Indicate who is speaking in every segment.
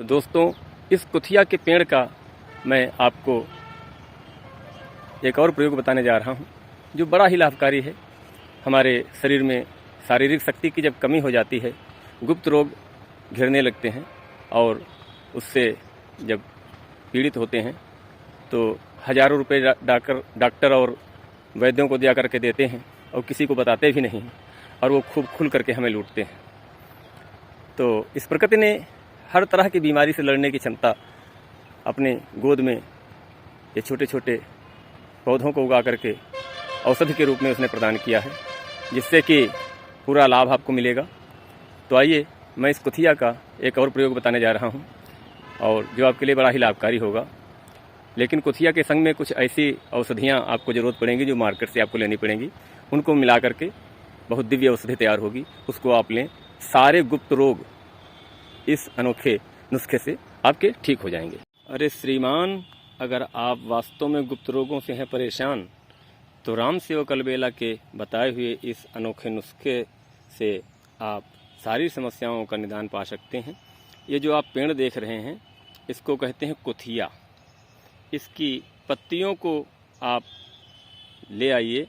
Speaker 1: दोस्तों, इस कुथिया के पेड़ का मैं आपको एक और प्रयोग बताने जा रहा हूँ जो बड़ा ही लाभकारी है। हमारे शरीर में शारीरिक शक्ति की जब कमी हो जाती है, गुप्त रोग घेरने लगते हैं और उससे जब पीड़ित होते हैं तो हज़ारों रुपए डॉक्टर और वैद्यों को दिया करके देते हैं और किसी को बताते भी नहीं और वो खूब खुल करके हमें लूटते हैं। तो इस प्रकृति ने हर तरह की बीमारी से लड़ने की क्षमता अपने गोद में ये छोटे छोटे पौधों को उगा करके औषधि के रूप में उसने प्रदान किया है, जिससे कि पूरा लाभ आपको मिलेगा। तो आइए मैं इस कुथिया का एक और प्रयोग बताने जा रहा हूँ और जो आपके लिए बड़ा ही लाभकारी होगा। लेकिन कुथिया के संग में कुछ ऐसी औषधियाँ आपको ज़रूरत पड़ेंगी जो मार्केट से आपको लेनी पड़ेंगी। उनको मिला करके बहुत दिव्य औषधि तैयार होगी, उसको आप लें। सारे गुप्त रोग इस अनोखे नुस्खे से आपके ठीक हो जाएंगे। अरे श्रीमान, अगर आप वास्तव में गुप्त रोगों से हैं परेशान तो राम सेवक अलबेला के बताए हुए इस अनोखे नुस्खे से आप सारी समस्याओं का निदान पा सकते हैं। ये जो आप पेड़ देख रहे हैं इसको कहते हैं कुथिया। इसकी पत्तियों को आप ले आइए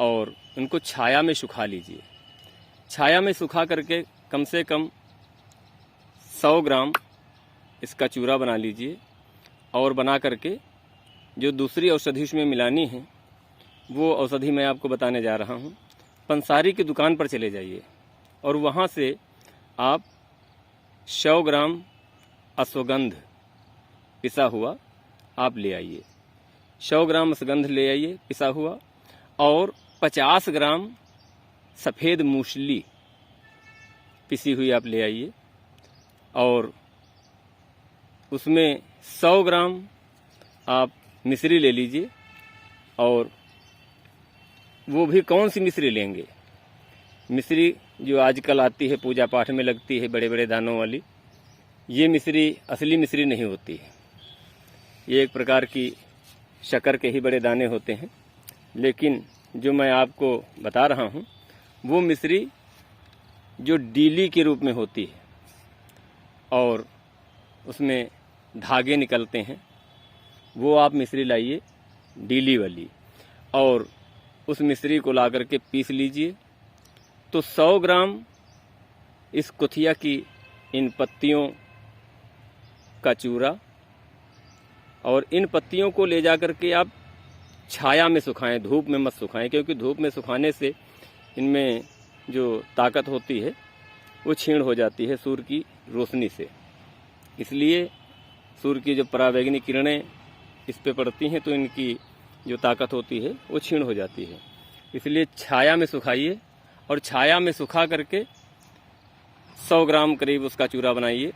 Speaker 1: और उनको छाया में सुखा लीजिए। छाया में सुखा करके कम से कम 100 ग्राम इसका चूरा बना लीजिए और बना करके जो दूसरी औषधि उसमें मिलानी है वो औषधि मैं आपको बताने जा रहा हूँ। पंसारी की दुकान पर चले जाइए और वहाँ से आप 100 ग्राम अश्वगंध पिसा हुआ आप ले आइए। 100 ग्राम अश्वगंध ले आइए पिसा हुआ और 50 ग्राम सफ़ेद मूसली पिसी हुई आप ले आइए और उसमें 100 ग्राम आप मिश्री ले लीजिए। और वो भी कौन सी मिश्री लेंगे? मिश्री जो आजकल आती है पूजा पाठ में लगती है बड़े बड़े दानों वाली, ये मिश्री असली मिश्री नहीं होती है। ये एक प्रकार की शक्कर के ही बड़े दाने होते हैं। लेकिन जो मैं आपको बता रहा हूँ वो मिश्री जो डीली के रूप में होती है और उसमें धागे निकलते हैं, वो आप मिश्री लाइए डीली वाली और उस मिश्री को ला करके पीस लीजिए। तो 100 ग्राम इस कुथिया की इन पत्तियों का चूरा और इन पत्तियों को ले जा करके आप छाया में सुखाएं, धूप में मत सुखाएं, क्योंकि धूप में सुखाने से इनमें जो ताकत होती है वो क्षीण हो जाती है सूर्य की रोशनी से। इसलिए सूर्य की जो परावैंगनी किरणें इस पे पड़ती हैं तो इनकी जो ताकत होती है वो क्षीण हो जाती है। इसलिए छाया में सुखाइए और छाया में सुखा करके 100 ग्राम करीब उसका चूरा बनाइए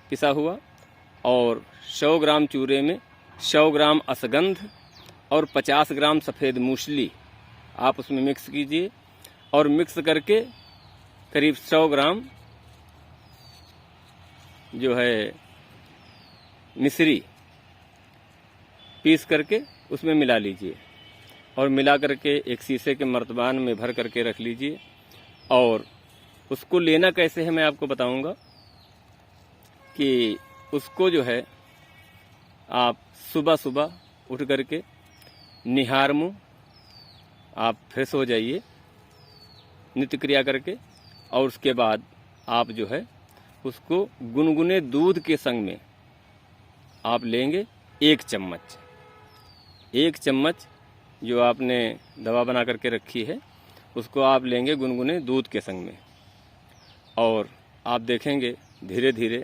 Speaker 1: पिसा हुआ और 100 ग्राम चूरे में 100 ग्राम अश्वगंध और 50 ग्राम सफ़ेद मूसली आप उसमें मिक्स कीजिए और मिक्स करके करीब 100 ग्राम जो है मिश्री पीस करके उसमें मिला लीजिए और मिला करके एक शीशे के मर्तबान में भर करके रख लीजिए। और उसको लेना कैसे है मैं आपको बताऊंगा कि उसको जो है आप सुबह सुबह उठ करके निहार मुँह आप फ्रेश हो जाइए नित्य क्रिया करके और उसके बाद आप जो है उसको गुनगुने दूध के संग में आप लेंगे 1 चम्मच। 1 चम्मच जो आपने दवा बना करके रखी है उसको आप लेंगे गुनगुने दूध के संग में और आप देखेंगे धीरे धीरे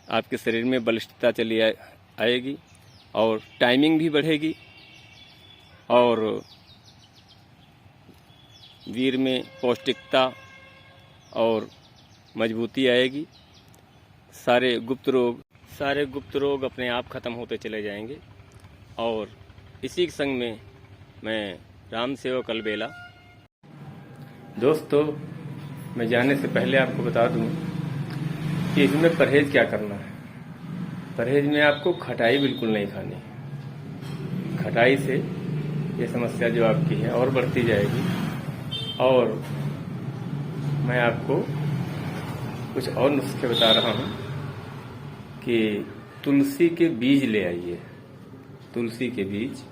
Speaker 1: आपके शरीर में बलिष्ठता चली आएगी और टाइमिंग भी बढ़ेगी और वीर में पौष्टिकता और मजबूती आएगी। सारे गुप्त रोग अपने आप ख़त्म होते चले जाएंगे। और इसी के संग में मैं राम सेवक अलबेला। दोस्तों, मैं जाने से पहले आपको बता दूं कि इसमें परहेज क्या करना है। परहेज में आपको खटाई बिल्कुल नहीं खानी। खटाई से ये समस्या जो आपकी है और बढ़ती जाएगी। और मैं आपको कुछ और नुस्खे बता रहा हूँ कि तुलसी के बीज ले आइए। तुलसी के बीज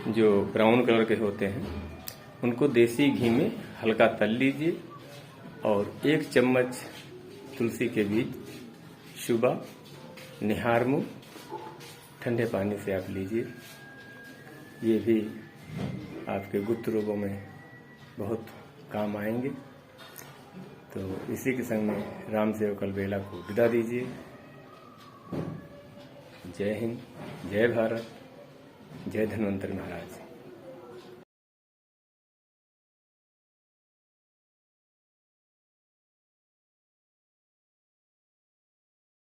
Speaker 1: जो ब्राउन कलर के होते हैं, उनको देसी घी में हल्का तल लीजिए और 1 चम्मच तुलसी के बीज सुबह निहार मुंह ठंडे पानी से आप लीजिए। ये भी आपके गुप्त रोगों में बहुत काम आएंगे। तो इसी के संग में राम सेवक अलबेला को विदा दीजिए। जय हिंद, जय भारत, जय धन्वंतरि महाराज।